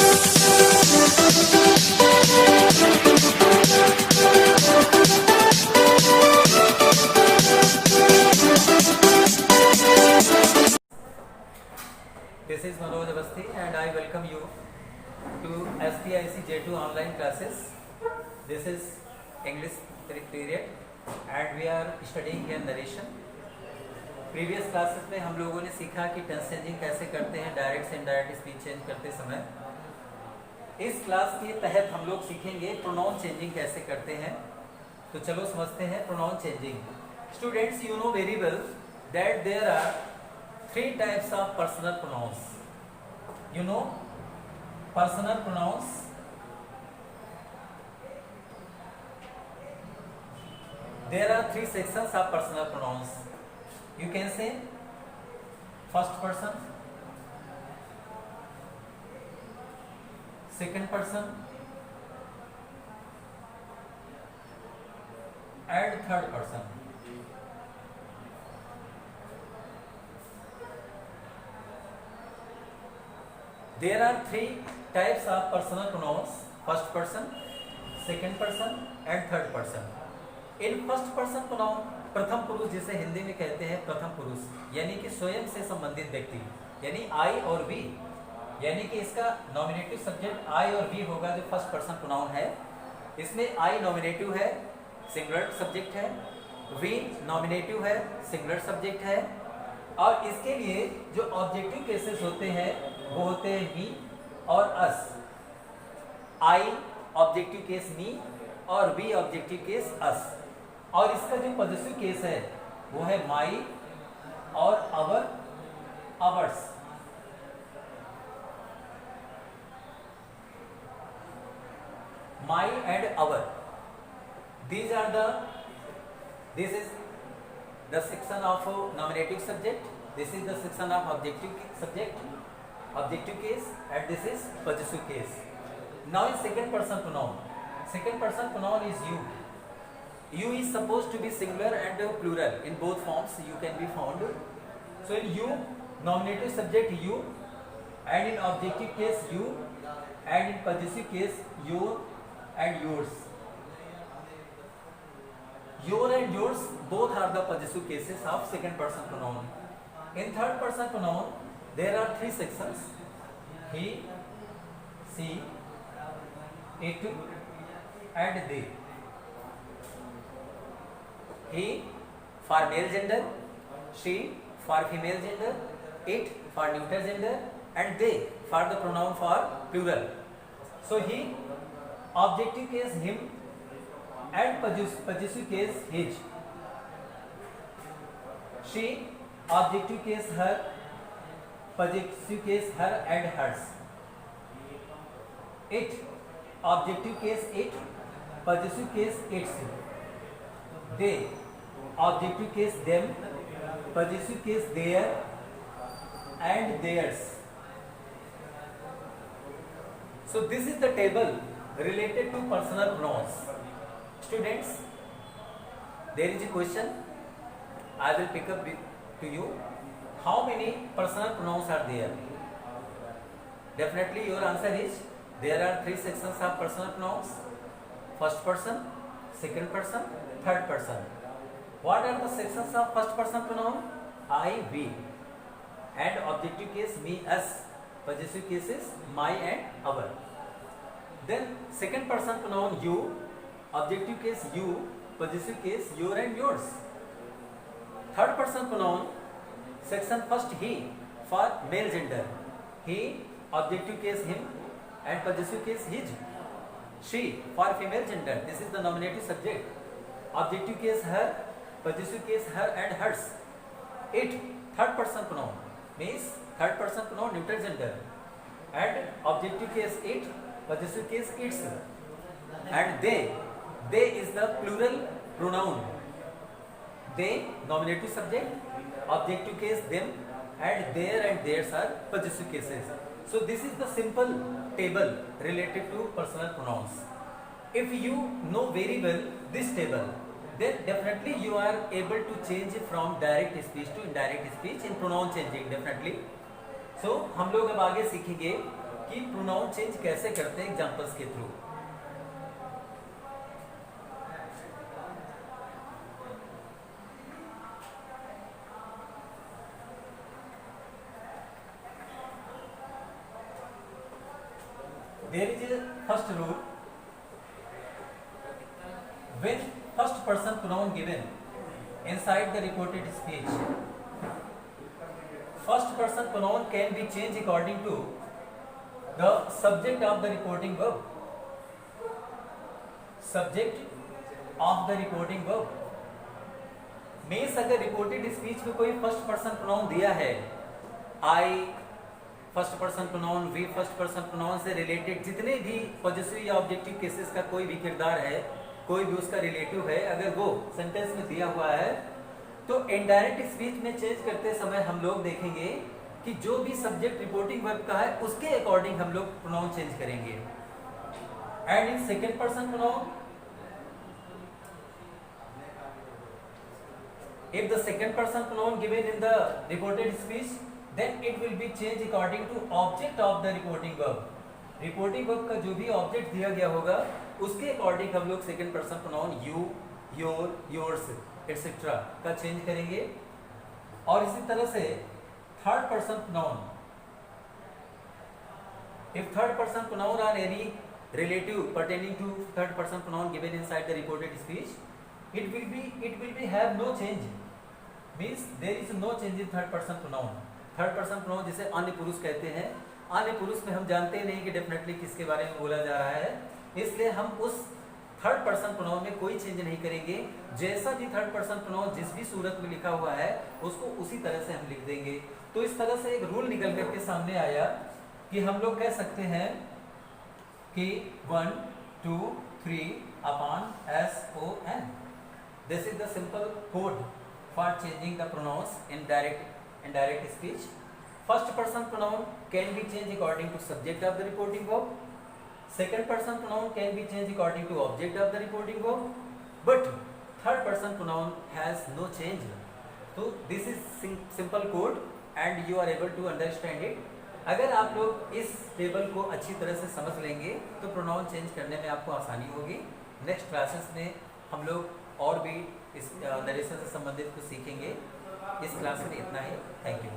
This is Manoj Avasthi and I welcome you to SPIC J2 online classes. This is English period and we are studying here narration. Previous classes में हम लोगों ने सीखा कि tense changing कैसे करते हैं डायरेक्ट से इनडायरेक्ट स्पीच चेंज करते समय. इस क्लास के तहत हम लोग सीखेंगे प्रोनाउन चेंजिंग कैसे करते हैं. तो चलो समझते हैं pronoun changing. Students, you know very well that there are 3 types of personal pronouns. You know personal pronouns. There are 3 sections of personal pronouns. You can say first person, second person and third person. There are 3 types of personal pronouns: first person, second person and third person. In first person pronoun, प्रथम पुरुष जिसे हिंदी में कहते हैं प्रथम पुरुष, यानी कि स्वयं से संबंधित व्यक्ति, यानी आई और वी, यानी कि इसका नॉमिनेटिव सब्जेक्ट आई और वी होगा जो फर्स्ट पर्सन प्रोनाउन है. इसमें आई नॉमिनेटिव है, सिंगुलर सब्जेक्ट है, वी नॉमिनेटिव है, सिंगुलर सब्जेक्ट है, और इसके लिए जो ऑब्जेक्टिव केसेस होते हैं वो होते हैं मी और अस. आई ऑब्जेक्टिव केस मी और वी ऑब्जेक्टिव केस अस. और इसका जो पॉजिटिव केस है वो है माई और our, ours. My and our, these are the, this is the section of nominative subject, this is the section of objective subject, objective case, and this is possessive case. Now in second person pronoun, second person pronoun is you. You is supposed to be singular and plural, in both forms you can be found. So in you, nominative subject you, and in objective case you, and in possessive case your and yours. Your and yours both are the possessive cases of second person pronoun. In third person pronoun, there are 3 sections: he, she, it and they. He for male gender, she for female gender, it for neuter gender, and they for the pronoun for plural. So he, objective case him, and possessive case his. She, objective case her, possessive case her and hers. It, objective case it, possessive case its. They, objective case them, possessive case their and theirs. So this is the table related to personal pronouns. Students, there is a question I will pick up to you. How many personal pronouns are there? Definitely your answer is there are 3 sections of personal pronouns: first person, second person, third person. What are the sections of first person pronoun? I, we, and objective case me, us, possessive cases my and our. Then second person pronoun you, objective case you, possessive case your and yours. Third person pronoun, section first he for male gender, he, objective case him and possessive case his. She for female gender, this is the nominative subject, objective case her, possessive case her and hers. It, third person pronoun, means third person pronoun neuter gender, and objective case it, possessive case its. And they is the plural pronoun. They nominative subject, objective case them, and their and theirs are possessive cases. So this is the simple table related to personal pronouns. If you know very well this table, then definitely you are able to change from direct speech to indirect speech in pronoun changing definitely. So हम लोग अब आगे सीखेंगे कि pronoun change कैसे करते हैं examples के through. There is a first rule. When first person pronoun given inside the reported speech, first person pronoun can be changed according to the subject of the reporting verb. Subject of the reporting verb means अगर reported speech में कोई first person pronoun दिया है, I first person pronoun, we first person pronoun से related जितने भी positive या objective cases का कोई भी किरदार है, कोई भी उसका रिलेटिव है, अगर वो सेंटेंस में दिया हुआ है तो इनडायरेक्ट स्पीच में चेंज करते समय हम लोग देखेंगे कि जो भी सब्जेक्ट रिपोर्टिंग वर्ब का है उसके अकॉर्डिंग हम लोग प्रोनाउन चेंज करेंगे। And in second person pronoun, if the second person pronoun given in the reported speech, then it will be changed according to object of the reporting verb. reporting verb का जो भी object दिया गया होगा उसके according हम लोग second person pronoun you, your, yours etcetera का चेंज करेंगे। और इसी तरह से third person pronoun, if third person pronoun or any relative pertaining to third person pronoun given inside the reported speech, it will be have no change, means there is no change in third person pronoun. Third person pronoun जिसे अन्य पुरुष कहते हैं, अन्य पुरुष में हम जानते नहीं कि डेफिनेटली किसके बारे में बोला जा रहा है, इसलिए हम उस थर्ड पर्सन प्रोनाउन में कोई चेंज नहीं करेंगे। जैसा भी थर्ड पर्सन प्रोनाउन जिस भी सूरत में लिखा हुआ है उसको उसी तरह से हम लिख देंगे। तो इस तरह से एक रूल निकल करके सामने आया कि हम लोग कह सकते हैं कि 1 2 3 upon SON, this is the simple code for changing the pronouns in indirect speech. First person pronoun can be changed according to subject of the reporting verb. Second person pronoun can be changed according to object of the reporting verb. But third person pronoun has no change. So this is simple code and you are able to understand it. अगर आप लोग इस table को अच्छी तरह से समझ लेंगे तो प्रोनाउन चेंज करने में आपको आसानी होगी। नेक्स्ट क्लासेस में हम लोग और भी इस नरेशन से संबंधित कुछ सीखेंगे। इस क्लास में इतना ही। Thank you.